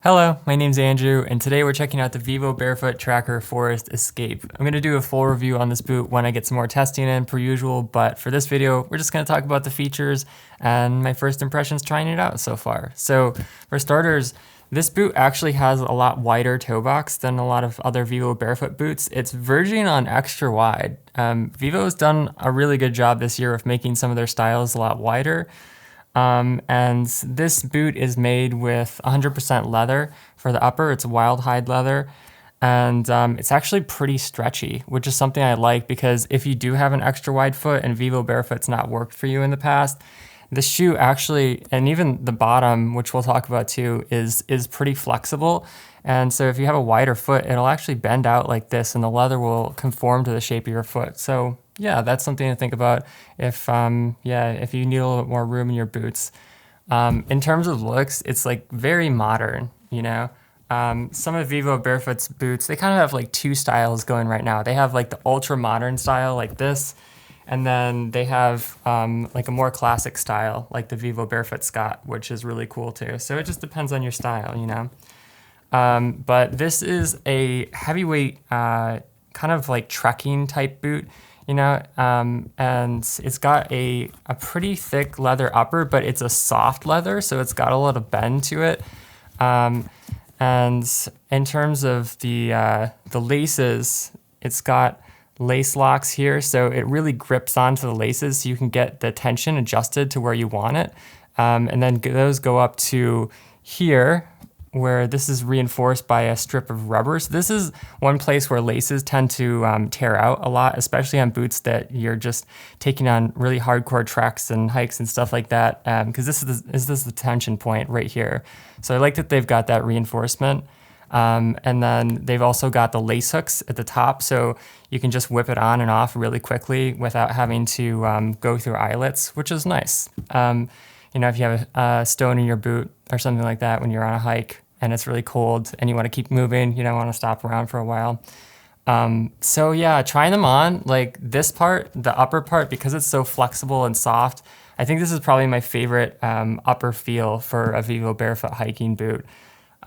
Hello, my name's Andrew, and today we're checking out the Vivo Barefoot Tracker Forest Escape. I'm going to do a full review on this boot when I get some more testing in per usual, but for this video, we're just going to talk about the features and my first impressions trying it out so far. So for starters, this boot actually has a lot wider toe box than a lot of other Vivo Barefoot boots. It's verging on extra wide. Vivo's done a really good job this year of making some of their styles a lot wider. And this boot is made with 100% leather for the upper. It's wild hide leather, and it's actually pretty stretchy, which is something I like because if you do have an extra wide foot and Vivo Barefoot's not worked for you in the past, the shoe actually, and even the bottom, which we'll talk about too, is pretty flexible. And so if you have a wider foot, it'll actually bend out like this and the leather will conform to the shape of your foot. So yeah, that's something to think about if you need a little bit more room in your boots. In terms of looks, it's like very modern, you know. Some of Vivo Barefoot's boots, they kind of have like two styles going right now. They have like the ultra modern style like this, and then they have like a more classic style like the Vivo Barefoot Scott, which is really cool too. So it just depends on your style, you know. But this is a heavyweight kind of like trekking type boot, you know, and it's got a pretty thick leather upper, but it's a soft leather, so it's got a lot of bend to it. And in terms of the laces, it's got lace locks here, so it really grips onto the laces so you can get the tension adjusted to where you want it. And then those go up to here, where this is reinforced by a strip of rubber. So this is one place where laces tend to tear out a lot, especially on boots that you're just taking on really hardcore treks and hikes and stuff like that, because this is the tension point right here. So I like that they've got that reinforcement. And then they've also got the lace hooks at the top, so you can just whip it on and off really quickly without having to go through eyelets, which is nice. You know, if you have a stone in your boot or something like that when you're on a hike and it's really cold and you want to keep moving, you don't want to stop around for a while. So yeah, trying them on, like this part, the upper part, because it's so flexible and soft, I think this is probably my favorite upper feel for a Vivo Barefoot hiking boot.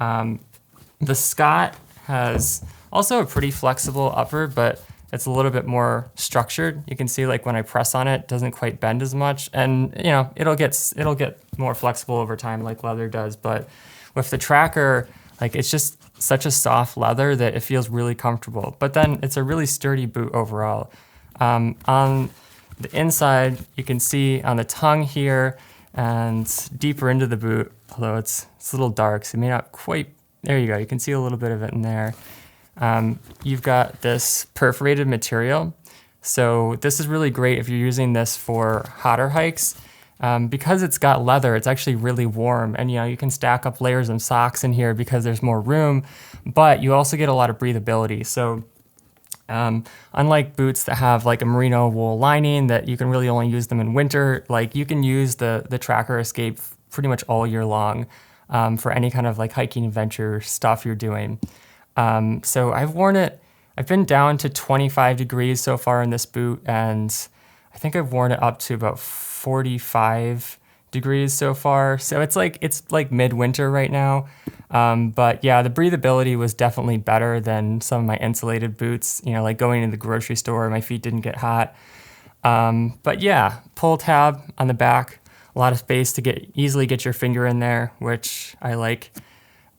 The Scott has also a pretty flexible upper, but it's a little bit more structured. You can see like when I press on it, it doesn't quite bend as much, and you know, it'll get more flexible over time like leather does. But with the Tracker, like it's just such a soft leather that it feels really comfortable. But then it's a really sturdy boot overall. On the inside, you can see on the tongue here and deeper into the boot, although it's a little dark, so it may not quite. There you go. You can see a little bit of it in there. You've got this perforated material. So this is really great if you're using this for hotter hikes. Because it's got leather, it's actually really warm, and you know, you can stack up layers of socks in here because there's more room, but you also get a lot of breathability. So unlike boots that have like a merino wool lining that you can really only use them in winter, like you can use the Tracker Escape pretty much all year long for any kind of like hiking adventure stuff you're doing. So I've worn it, I've been down to 25 degrees so far in this boot, and I think I've worn it up to about 45 degrees so far. So it's like midwinter right now. But yeah, the breathability was definitely better than some of my insulated boots, you know, like going to the grocery store, my feet didn't get hot. But yeah, pull tab on the back, a lot of space to easily get your finger in there, which I like.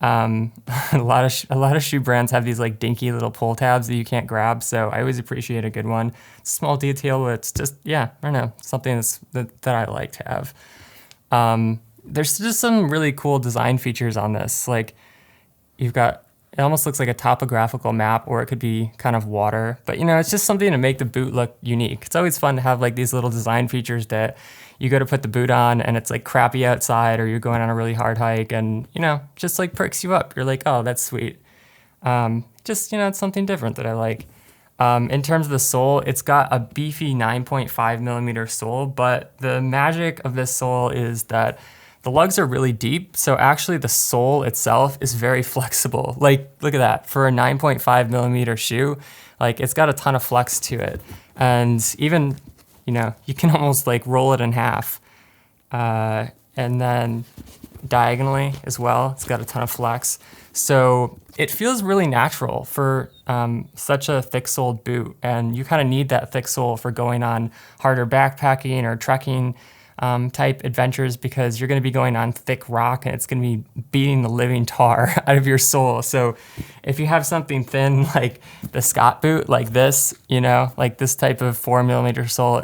A lot of shoe brands have these like dinky little pull tabs that you can't grab, so I always appreciate a good one. It's a small detail, but it's just, yeah, I don't know, something that I like to have. There's just some really cool design features on this. Like you've got, it almost looks like a topographical map, or it could be kind of water, but you know, it's just something to make the boot look unique. It's always fun to have like these little design features that you go to put the boot on and it's like crappy outside, or you're going on a really hard hike and, you know, just like perks you up. You're like, oh, that's sweet. Just, you know, it's something different that I like. In terms of the sole, it's got a beefy 9.5 millimeter sole, but the magic of this sole is that the lugs are really deep. So actually the sole itself is very flexible. Like, look at that. For a 9.5 millimeter shoe, like it's got a ton of flex to it. And even, you know, you can almost like roll it in half. And then diagonally as well. It's got a ton of flex. So it feels really natural for such a thick-soled boot. And you kind of need that thick sole for going on harder backpacking or trekking type adventures, because you're going to be going on thick rock and it's going to be beating the living tar out of your sole. So if you have something thin like the Scott boot, like this, you know, like this type of 4mm sole,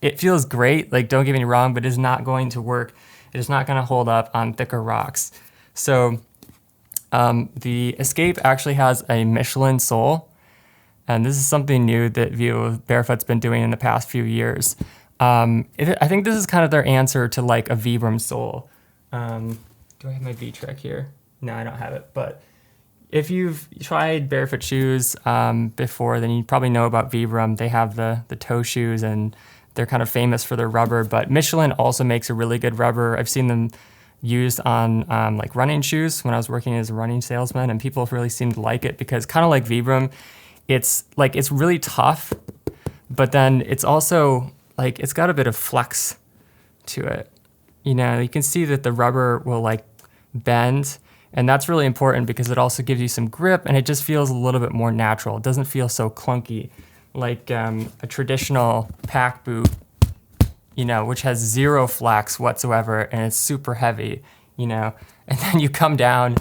it feels great. Like, don't get me wrong, but it's not going to work. It is not going to hold up on thicker rocks. So the Escape actually has a Michelin sole, and this is something new that Vivo Barefoot's been doing in the past few years. I think this is kind of their answer to like a Vibram sole. Do I have my V-Trek here? No, I don't have it. But if you've tried Barefoot shoes before, then you probably know about Vibram. They have the toe shoes, and they're kind of famous for their rubber. But Michelin also makes a really good rubber. I've seen them used on like running shoes when I was working as a running salesman, and people really seem to like it because, kind of like Vibram, it's really tough, but then it's also like it's got a bit of flex to it. You know, you can see that the rubber will like bend, and that's really important because it also gives you some grip, and it just feels a little bit more natural. It doesn't feel so clunky like a traditional pack boot, you know, which has zero flex whatsoever, and it's super heavy, you know, and then you come down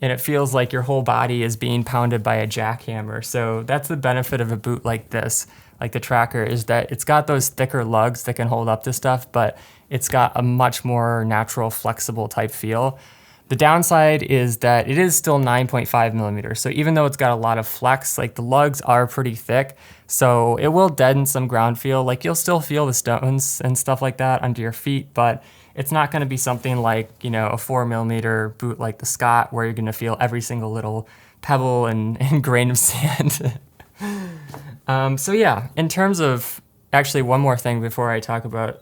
and it feels like your whole body is being pounded by a jackhammer. So that's the benefit of a boot like this, like the Tracker, is that it's got those thicker lugs that can hold up to stuff, but it's got a much more natural, flexible type feel. The downside is that it is still 9.5mm. So even though it's got a lot of flex, like the lugs are pretty thick, so it will deaden some ground feel. Like you'll still feel the stones and stuff like that under your feet, but it's not going to be something like, you know, a 4mm boot like the Scott, where you're going to feel every single little pebble and grain of sand. So yeah, in terms of, actually one more thing before I talk about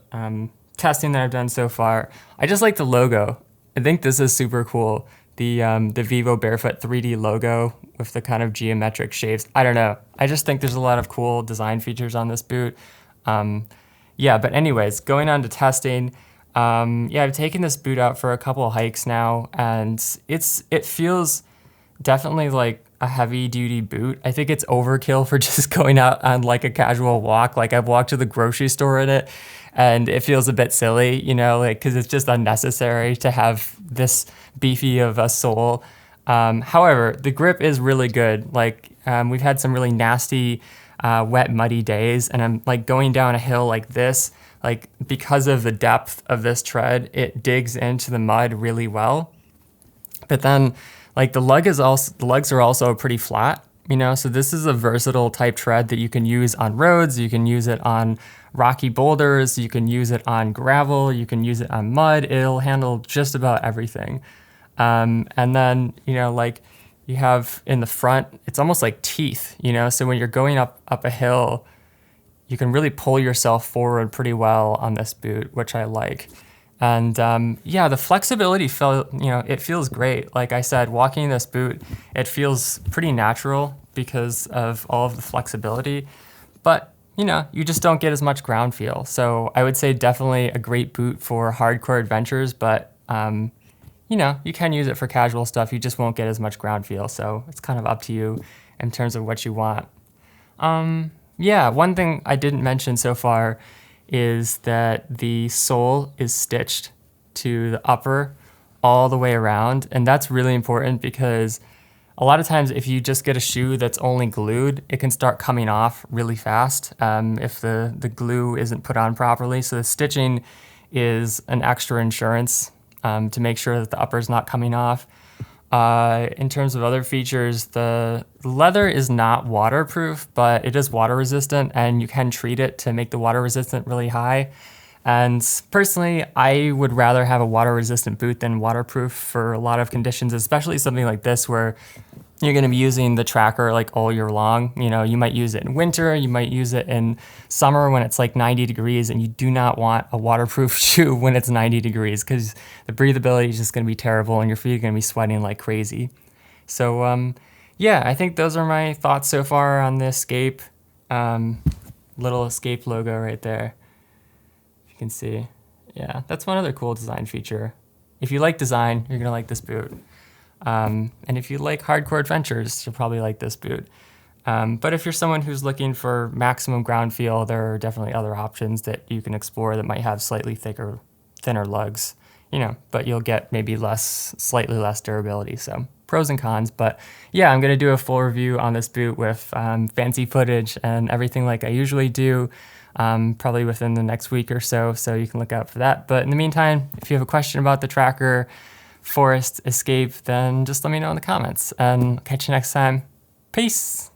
testing that I've done so far, I just like the logo. I think this is super cool. The Vivo Barefoot 3D logo with the kind of geometric shapes. I don't know. I just think there's a lot of cool design features on this boot. Yeah, but anyways, going on to testing. Yeah, I've taken this boot out for a couple of hikes now, and it feels definitely like a heavy duty boot. I think it's overkill for just going out on like a casual walk. Like I've walked to the grocery store in it, and it feels a bit silly, you know, like, cause it's just unnecessary to have this beefy of a sole. However, the grip is really good. Like, we've had some really nasty, wet, muddy days, and I'm like going down a hill like this, like because of the depth of this tread, it digs into the mud really well. But then like the lugs are also pretty flat, you know, so this is a versatile type tread that you can use on roads, you can use it on rocky boulders, you can use it on gravel, you can use it on mud. It'll handle just about everything. And then, you know, like you have in the front, it's almost like teeth, you know, so when you're going up a hill, you can really pull yourself forward pretty well on this boot, which I like. And yeah, the flexibility it feels great. Like I said, walking in this boot, it feels pretty natural because of all of the flexibility, but you know, you just don't get as much ground feel. So I would say definitely a great boot for hardcore adventures, but you know, you can use it for casual stuff. You just won't get as much ground feel. So it's kind of up to you in terms of what you want. Yeah, one thing I didn't mention so far is that the sole is stitched to the upper all the way around. And that's really important because a lot of times if you just get a shoe that's only glued, it can start coming off really fast if the glue isn't put on properly. So the stitching is an extra insurance to make sure that the upper is not coming off. In terms of other features, the leather is not waterproof, but it is water resistant, and you can treat it to make the water resistant really high. And personally, I would rather have a water resistant boot than waterproof for a lot of conditions, especially something like this where you're going to be using the Tracker like all year long. You know, you might use it in winter, you might use it in summer when it's like 90 degrees, and you do not want a waterproof shoe when it's 90 degrees because the breathability is just going to be terrible and your feet are going to be sweating like crazy. So yeah, I think those are my thoughts so far on the Escape. Little Escape logo right there, if you can see. Yeah, that's one other cool design feature. if you like design, you're gonna like this boot. And if you like hardcore adventures, you'll probably like this boot. But if you're someone who's looking for maximum ground feel, there are definitely other options that you can explore that might have slightly thinner lugs, but you'll get maybe slightly less durability. So pros and cons, but yeah, I'm gonna do a full review on this boot with fancy footage and everything like I usually do, probably within the next week or so you can look out for that. But in the meantime, if you have a question about the tracker, Forest Escape, then just let me know in the comments, and catch you next time. Peace.